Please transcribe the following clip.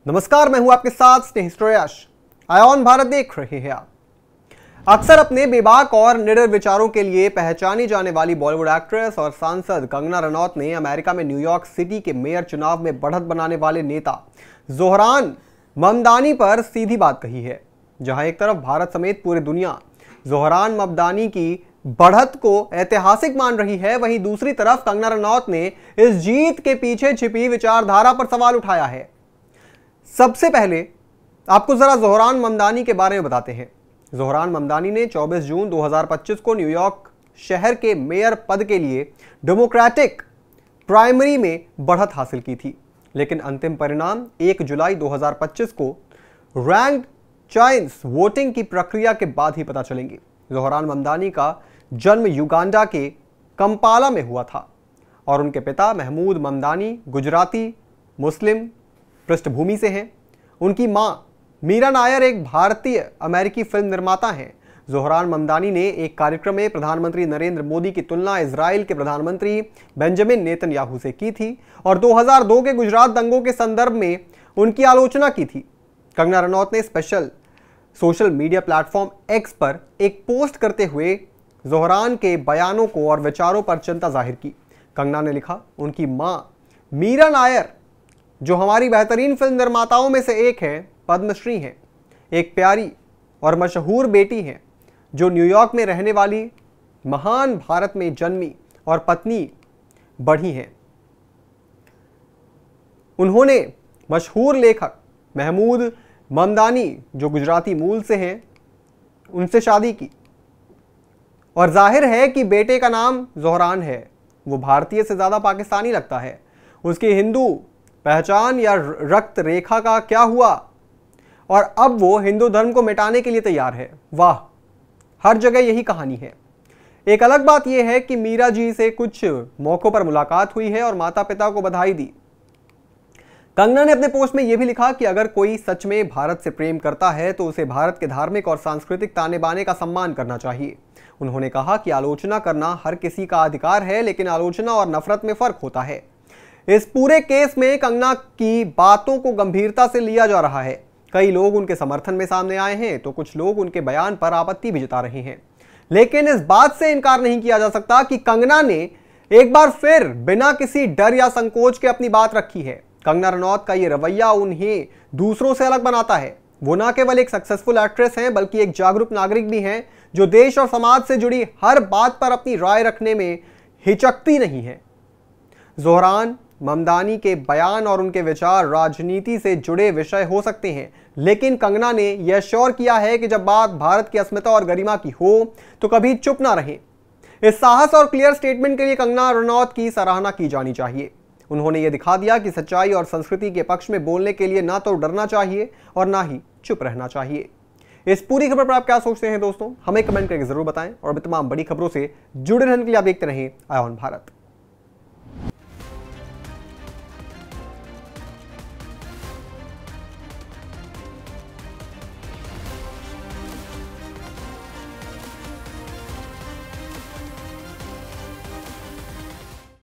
नमस्कार, मैं हूं आपके साथ स्नेह श्रेयस। आयोन भारत देख रहे हैं आप। अक्सर अपने बेबाक और निडर विचारों के लिए पहचानी जाने वाली बॉलीवुड एक्ट्रेस और सांसद कंगना रनौत ने अमेरिका में न्यूयॉर्क सिटी के मेयर चुनाव में बढ़त बनाने वाले नेता जोहरान ममदानी पर सीधी बात कही है। जहां एक तरफ भारत समेत पूरी दुनिया जोहरान ममदानी की बढ़त को ऐतिहासिक मान रही है, वहीं दूसरी तरफ कंगना रनौत ने इस जीत के पीछे छिपी विचारधारा पर सवाल उठाया है। सबसे पहले आपको जरा जोहरान ममदानी के बारे में बताते हैं। जोहरान ममदानी ने 24 जून 2025 को न्यूयॉर्क शहर के मेयर पद के लिए डेमोक्रेटिक प्राइमरी में बढ़त हासिल की थी, लेकिन अंतिम परिणाम 1 जुलाई 2025 को रैंक्ड चॉइस वोटिंग की प्रक्रिया के बाद ही पता चलेंगे। जोहरान ममदानी का जन्म युगांडा के कंपाला में हुआ था और उनके पिता महमूद ममदानी गुजराती मुस्लिम पृष्ठभूमि से हैं। उनकी मां मीरा नायर एक भारतीय अमेरिकी फिल्म निर्माता हैं। जोहरान ममदानी ने एक कार्यक्रम में प्रधानमंत्री नरेंद्र मोदी की तुलना इजराइल के प्रधानमंत्री बेंजामिन नेतन्याहू से की थी और 2002 के गुजरात दंगों के संदर्भ में उनकी आलोचना की थी। कंगना रनौत ने special social media platform x पर एक पोस्ट करते हुए जोहरान के बयानों को और विचारों पर चिंता जाहिर की। कंगना ने लिखा, उनकी मां मीरा नायर जो हमारी बेहतरीन फिल्म निर्माताओं में से एक है, पद्मश्री हैं, एक प्यारी और मशहूर बेटी हैं जो न्यूयॉर्क में रहने वाली महान भारत में जन्मी और पत्नी बढ़ी हैं। उन्होंने मशहूर लेखक महमूद ममदानी जो गुजराती मूल से हैं उनसे शादी की और जाहिर है कि बेटे का नाम जोहरान है। वो भारतीय से ज़्यादा पाकिस्तानी लगता है। उसकी हिंदू पहचान या रक्त रेखा का क्या हुआ और अब वो हिंदू धर्म को मिटाने के लिए तैयार है। वाह, हर जगह यही कहानी है। एक अलग बात यह है कि मीरा जी से कुछ मौकों पर मुलाकात हुई है और माता पिता को बधाई दी। कंगना ने अपने पोस्ट में यह भी लिखा कि अगर कोई सच में भारत से प्रेम करता है तो उसे भारत के धार्मिक और सांस्कृतिक ताने बाने का सम्मान करना चाहिए। उन्होंने कहा कि आलोचना करना हर किसी का अधिकार है, लेकिन आलोचना और नफरत में फर्क होता है। इस पूरे केस में कंगना की बातों को गंभीरता से लिया जा रहा है। कई लोग उनके समर्थन में सामने आए हैं तो कुछ लोग उनके बयान पर आपत्ति भी जता रहे हैं, लेकिन इस बात से इनकार नहीं किया जा सकता कि कंगना ने एक बार फिर बिना किसी डर या संकोच के अपनी बात रखी है। कंगना रनौत का ये रवैया उन्हें दूसरों से अलग बनाता है। वो न केवल एक सक्सेसफुल एक्ट्रेस हैं बल्कि एक जागरूक नागरिक भी हैं जो देश और समाज से जुड़ी हर बात पर अपनी राय रखने में हिचकती नहीं है। जोहरान ममदानी के बयान और उनके विचार राजनीति से जुड़े विषय हो सकते हैं, लेकिन कंगना ने यह श्योर किया है कि जब बात भारत की अस्मिता और गरिमा की हो तो कभी चुप ना रहें। इस साहस और क्लियर स्टेटमेंट के लिए कंगना रनौत की सराहना की जानी चाहिए। उन्होंने यह दिखा दिया कि सच्चाई और संस्कृति के पक्ष में बोलने के लिए ना तो डरना चाहिए और ना ही चुप रहना चाहिए। इस पूरी खबर पर आप क्या सोचते हैं दोस्तों, हमें कमेंट करके जरूर बताएं और तमाम बड़ी खबरों से जुड़े रहने के लिए आप देखते रहें आयोन भारत।